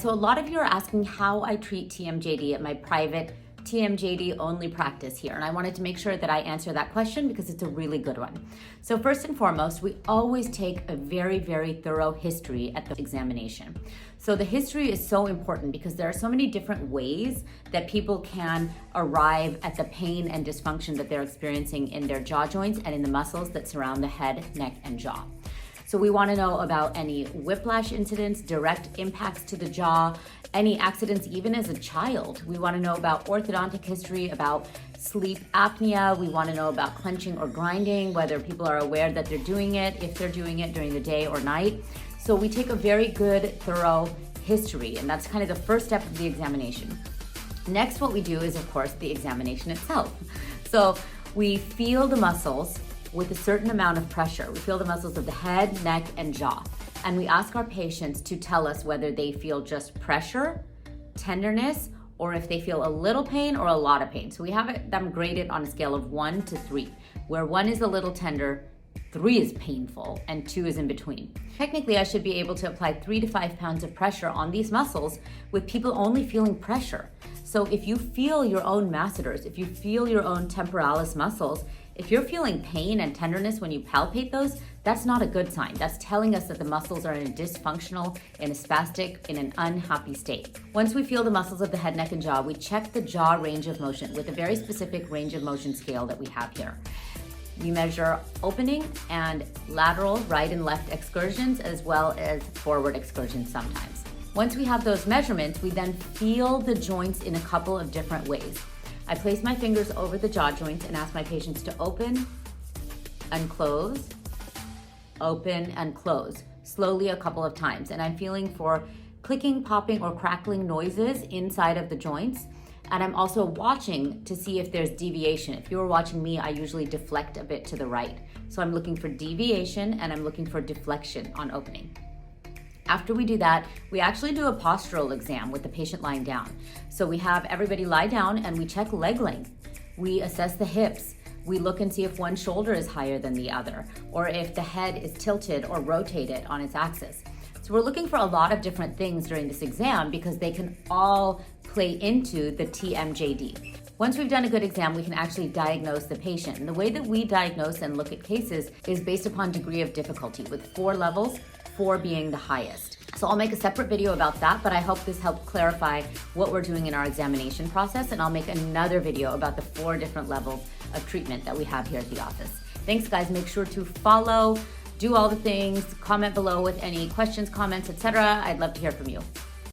So a lot of you are asking how I treat TMJD at my private TMJD only practice here. And I wanted to make sure that I answer that question because it's a really good one. So first and foremost, we always take a very, very thorough history at the examination. So the history is so important because there are so many different ways that people can arrive at the pain and dysfunction that they're experiencing in their jaw joints and in the muscles that surround the head, neck, and jaw. So we want to know about any whiplash incidents, direct impacts to the jaw, any accidents even as a child. We want to know about orthodontic history, about sleep apnea. We want to know about clenching or grinding, whether people are aware that they're doing it, if they're doing it during the day or night. So we take a very good, thorough history, and that's kind of the first step of the examination. Next, what we do is, of course, the examination itself. So we feel the muscles with a certain amount of pressure. We feel the muscles of the head, neck, and jaw. And we ask our patients to tell us whether they feel just pressure, tenderness, or if they feel a little pain or a lot of pain. So we have them graded on a scale of 1 to 3, where 1 is a little tender, 3 is painful, and 2 is in between. Technically, I should be able to apply 3 to 5 pounds of pressure on these muscles with people only feeling pressure. So if you feel your own masseters, if you feel your own temporalis muscles, if you're feeling pain and tenderness when you palpate those, that's not a good sign. That's telling us that the muscles are in a dysfunctional, in a spastic, in an unhappy state. Once we feel the muscles of the head, neck, and jaw, we check the jaw range of motion with a very specific range of motion scale that we have here. We measure opening and lateral right and left excursions, as well as forward excursions sometimes. Once we have those measurements, we then feel the joints in a couple of different ways. I place my fingers over the jaw joints and ask my patients to open and close, open and close, slowly a couple of times. And I'm feeling for clicking, popping, or crackling noises inside of the joints. And I'm also watching to see if there's deviation. If you were watching me, I usually deflect a bit to the right. So I'm looking for deviation and I'm looking for deflection on opening. After we do that, we actually do a postural exam with the patient lying down. So we have everybody lie down and we check leg length. We assess the hips. We look and see if one shoulder is higher than the other, or if the head is tilted or rotated on its axis. So we're looking for a lot of different things during this exam because they can all play into the TMJD. Once we've done a good exam, we can actually diagnose the patient. And the way that we diagnose and look at cases is based upon degree of difficulty, with 4 levels, 4 being the highest. So I'll make a separate video about that, but I hope this helped clarify what we're doing in our examination process, and I'll make another video about the 4 different levels of treatment that we have here at the office. Thanks, guys. Make sure to follow, do all the things, comment below with any questions, comments, etc. I'd love to hear from you.